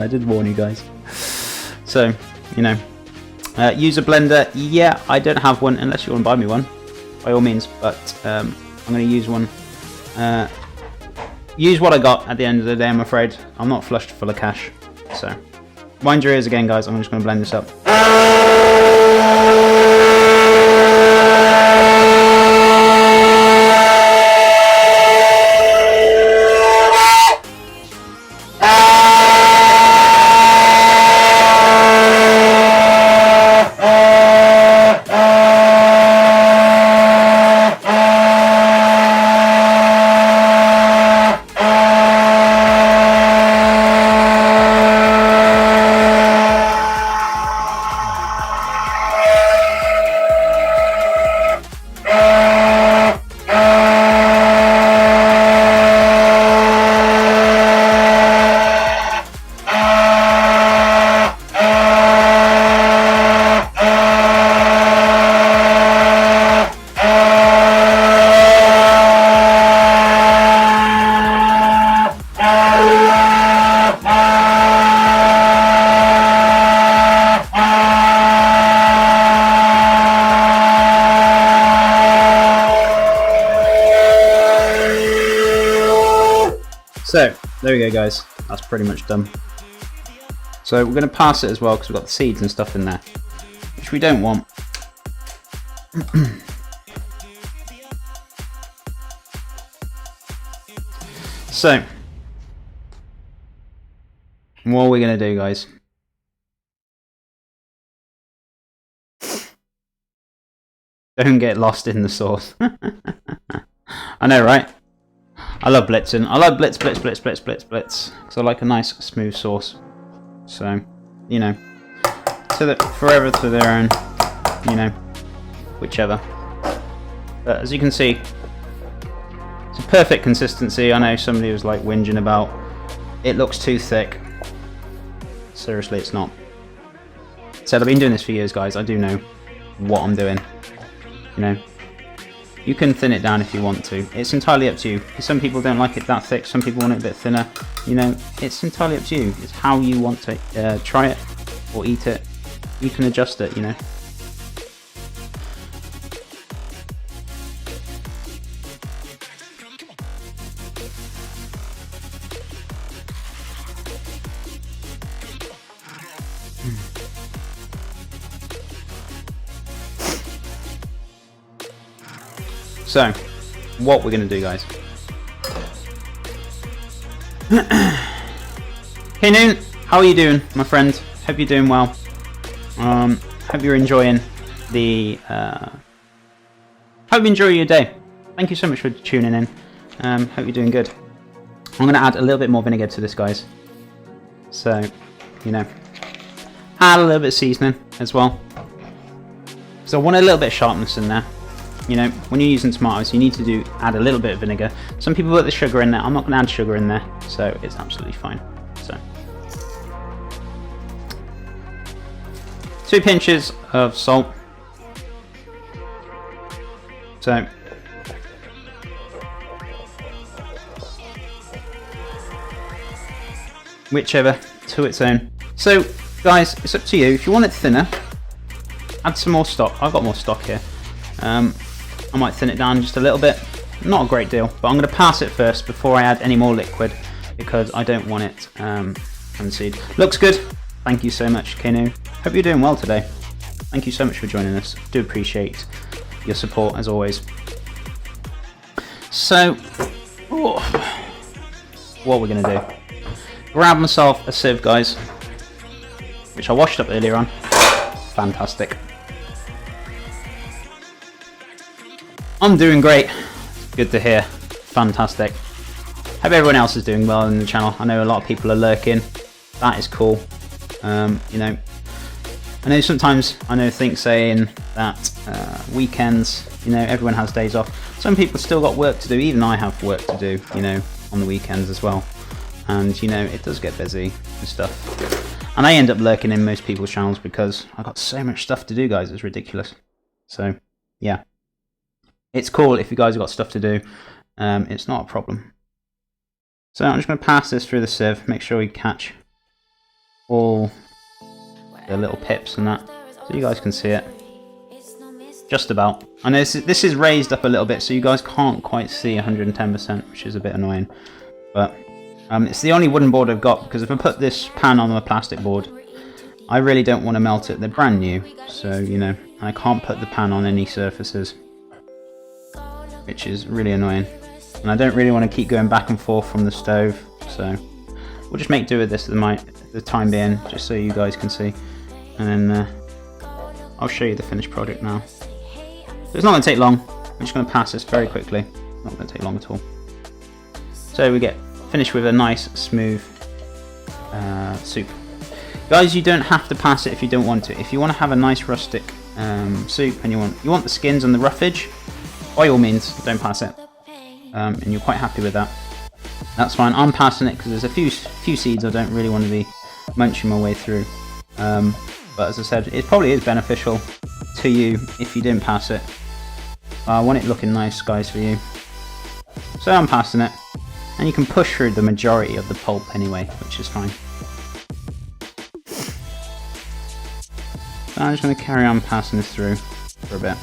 I did warn you guys. So, you know, use a blender. Yeah, I don't have one unless you want to buy me one, by all means. But I'm going to use one. Use what I got at the end of the day. I'm afraid I'm not flushed full of cash. So, mind your ears again, guys. I'm just going to blend this up. So, there we go guys, that's pretty much done. So we're going to pass it as well because we've got the seeds and stuff in there, which we don't want. So, what are we going to do guys? Don't get lost in the sauce. I know, right? I love blitzing. I love blitz, because I like a nice smooth sauce. So, you know, forever to their own, you know, whichever. But as you can see, it's a perfect consistency. I know somebody was like whinging about it looks too thick. Seriously, it's not. So I've been doing this for years, guys. I do know what I'm doing. You know. You can thin it down if you want to. It's entirely up to you. Some people don't like it that thick, some people want it a bit thinner. You know, it's entirely up to you. It's how you want to try it or eat it. You can adjust it, you know. So, what we're going to do, guys. Hey Noon, how are you doing, my friend? Hope you're doing well. Hope you're enjoying the... hope you enjoy your day. Thank you so much for tuning in. Hope you're doing good. I'm going to add a little bit more vinegar to this, guys. So, you know, add a little bit of seasoning as well. So I want a little bit of sharpness in there. You know, when you're using tomatoes, you need to add a little bit of vinegar. Some people put the sugar in there. I'm not going to add sugar in there, so it's absolutely fine. So, 2 pinches of salt. So, whichever to its own. So, guys, it's up to you. If you want it thinner, add some more stock. I've got more stock here. I might thin it down just a little bit. Not a great deal, but I'm going to pass it first before I add any more liquid because I don't want it unseed. Looks good. Thank you so much, Kenu. Hope you're doing well today. Thank you so much for joining us. Do appreciate your support as always. So, what we're going to do. Grab myself a sieve, guys, which I washed up earlier on. Fantastic. I'm doing great. Good to hear. Fantastic. Hope everyone else is doing well in the channel. I know a lot of people are lurking. That is cool. You know, I know sometimes things saying that weekends, you know, everyone has days off. Some people still got work to do. Even I have work to do, you know, on the weekends as well. And, you know, it does get busy and stuff. And I end up lurking in most people's channels because I've got so much stuff to do, guys. It's ridiculous. So, yeah. It's cool if you guys have got stuff to do. It's not a problem. So I'm just going to pass this through the sieve. Make sure we catch the little pips and that, so you guys can see it. Just about. I know this is raised up a little bit, so you guys can't quite see 110%, which is a bit annoying. But it's the only wooden board I've got, because if I put this pan on a plastic board, I really don't want to melt it. They're brand new, so you know, I can't put the pan on any surfaces, which is really annoying. And I don't really want to keep going back and forth from the stove, so we'll just make do with this at the time being, just so you guys can see. And then I'll show you the finished product now. So it's not going to take long. I'm just going to pass this very quickly. Not going to take long at all. So we get finished with a nice smooth soup. Guys, you don't have to pass it if you don't want to. If you want to have a nice rustic soup and you want the skins and the roughage, by all means, don't pass it. And you're quite happy with that. That's fine. I'm passing it because there's a few seeds I don't really want to be munching my way through. But as I said, it probably is beneficial to you if you didn't pass it. I want it looking nice, guys, for you. So I'm passing it. And you can push through the majority of the pulp anyway, which is fine. So I'm just going to carry on passing this through for a bit.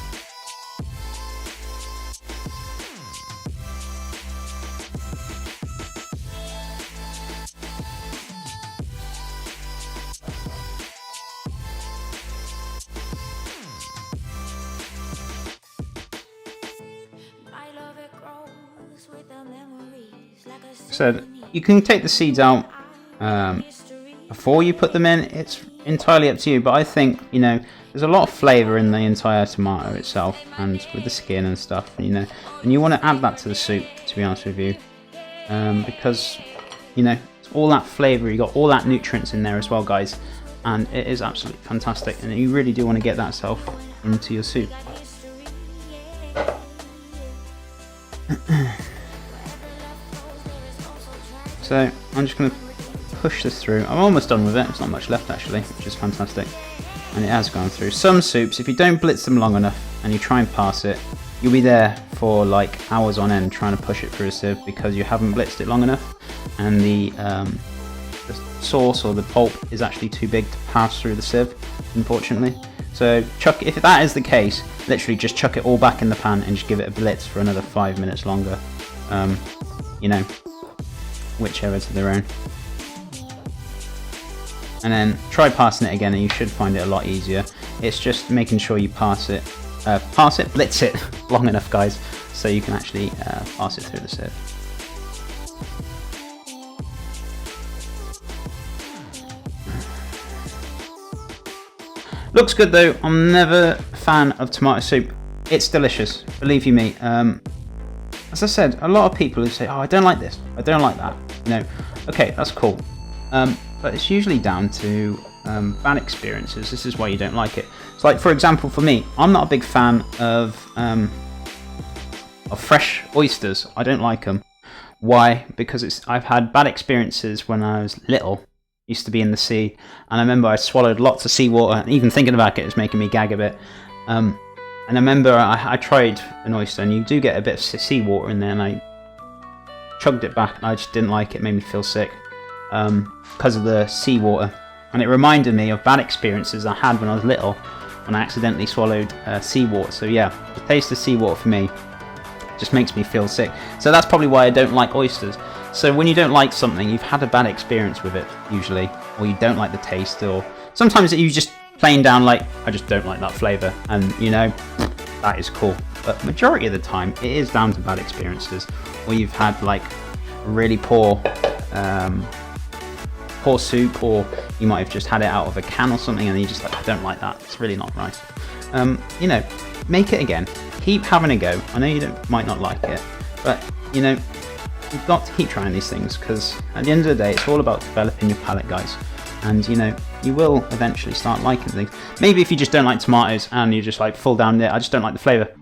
Said you can take the seeds out before you put them in. It's entirely up to you, but I think, you know, there's a lot of flavour in the entire tomato itself, and with the skin and stuff, you know, and you want to add that to the soup, to be honest with you, because, you know, it's all that flavour, you got all that nutrients in there as well, guys, and it is absolutely fantastic, and you really do want to get that stuff into your soup. So I'm just going to push this through. I'm almost done with it. There's not much left actually, which is fantastic. And it has gone through. Some soups, if you don't blitz them long enough and you try and pass it, you'll be there for like hours on end trying to push it through a sieve because you haven't blitzed it long enough, and the sauce or the pulp is actually too big to pass through the sieve, unfortunately. So if that is the case, literally just chuck it all back in the pan and just give it a blitz for another 5 minutes longer. You know, whichever to their own. And then try passing it again and you should find it a lot easier. It's just making sure you blitz it long enough, guys, so you can actually pass it through the sieve. Looks good though. I'm never a fan of tomato soup. It's delicious, believe you me. As I said, a lot of people who say, oh, I don't like this, I don't like that. You know, okay, that's cool. But it's usually down to bad experiences. This is why you don't like it. It's like, for example, for me, I'm not a big fan of fresh oysters. I don't like them. Why? Because I've had bad experiences when I was little. Used to be in the sea, and I remember I swallowed lots of seawater, and even thinking about it was making me gag a bit. And I remember I tried an oyster, and you do get a bit of seawater in there, and I chugged it back, and I just didn't like it. It made me feel sick because of the seawater, and it reminded me of bad experiences I had when I was little, when I accidentally swallowed seawater. So yeah, the taste of seawater for me just makes me feel sick. So that's probably why I don't like oysters. So when you don't like something, you've had a bad experience with it, usually, or you don't like the taste, or sometimes you just plain down like, I just don't like that flavour, and you know, that is cool. But majority of the time, it is down to bad experiences, or you've had like really poor soup, or you might have just had it out of a can or something, and you just like, I don't like that, it's really not right. You know, make it again, keep having a go. I know you might not like it, but you know, you've got to keep trying these things, because at the end of the day, it's all about developing your palate, guys. And you know, you will eventually start liking things. Maybe if you just don't like tomatoes and you just like full down there, I just don't like the flavour.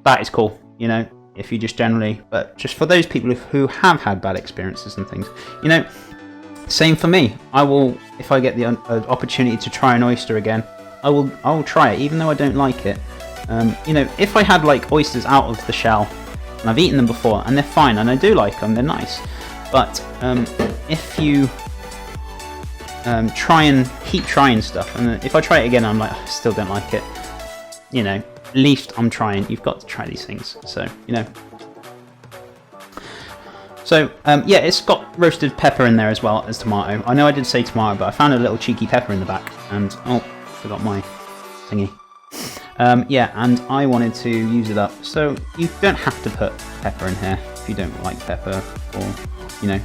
That is cool, you know, if you just generally, but just for those people who have had bad experiences and things, you know, same for me. I will, if I get the opportunity to try an oyster again, I will try it, even though I don't like it. You know, if I had like oysters out of the shell, and I've eaten them before, and they're fine, and I do like them, they're nice. But if you keep trying stuff, and if I try it again, I'm like, I still don't like it. You know, at least I'm trying. You've got to try these things, so you know. So yeah, it's got roasted pepper in there as well as tomato. I know I did say tomato, but I found a little cheeky pepper in the back, and oh, forgot my thingy. Yeah, and I wanted to use it up. So you don't have to put pepper in here if you don't like pepper, or you know.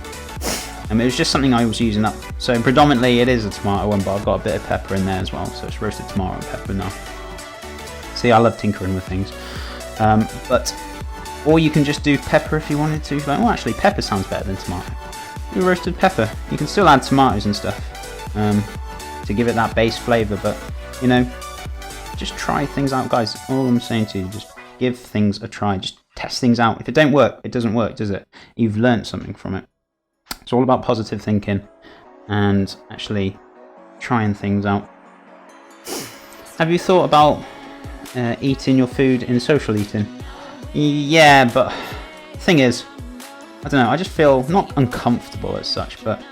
It was just something I was using up. So predominantly it is a tomato one, but I've got a bit of pepper in there as well. So it's roasted tomato and pepper now. See, I love tinkering with things. Or you can just do pepper if you wanted to. Like, oh, actually, pepper sounds better than tomato. Do roasted pepper. You can still add tomatoes and stuff to give it that base flavour. But you know, just try things out, guys. All I'm saying to you, just give things a try. Just test things out. If it don't work, it doesn't work, does it? You've learnt something from it. It's all about positive thinking and actually trying things out. Have you thought about eating your food in social eating? Yeah, but the thing is, I don't know, I just feel not uncomfortable as such, but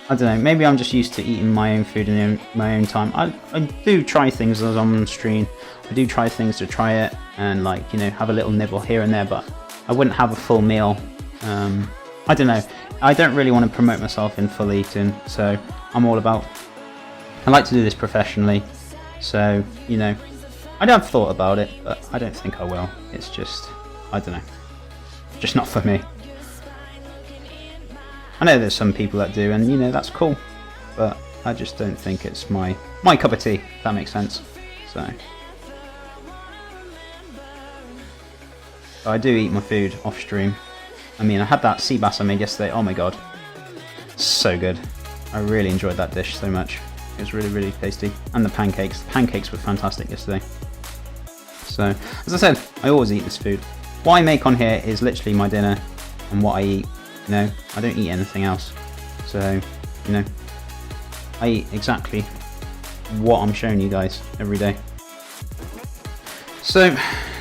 I don't know, maybe I'm just used to eating my own food in my own time. I do try things as I'm on stream. I do try things to try it and, like, you know, have a little nibble here and there, but I wouldn't have a full meal. I don't know. I don't really want to promote myself in full eating, so I'm all about, I like to do this professionally, so, you know, I have thought about it, but I don't think I will. It's just, I don't know, just not for me. I know there's some people that do, and you know, that's cool, but I just don't think it's my cup of tea, if that makes sense. So I do eat my food off stream. I mean, I had that sea bass I made yesterday. Oh my god, so good. I really enjoyed that dish so much. It was really, really tasty. And the pancakes. The pancakes were fantastic yesterday. So, as I said, I always eat this food. What I make on here is literally my dinner and what I eat. You know, I don't eat anything else. So, you know, I eat exactly what I'm showing you guys every day. So,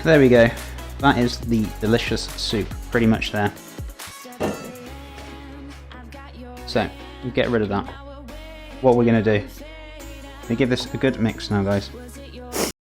there we go. That is the delicious soup, pretty much there. So, we get rid of that. What we're going to do, we give this a good mix now, guys.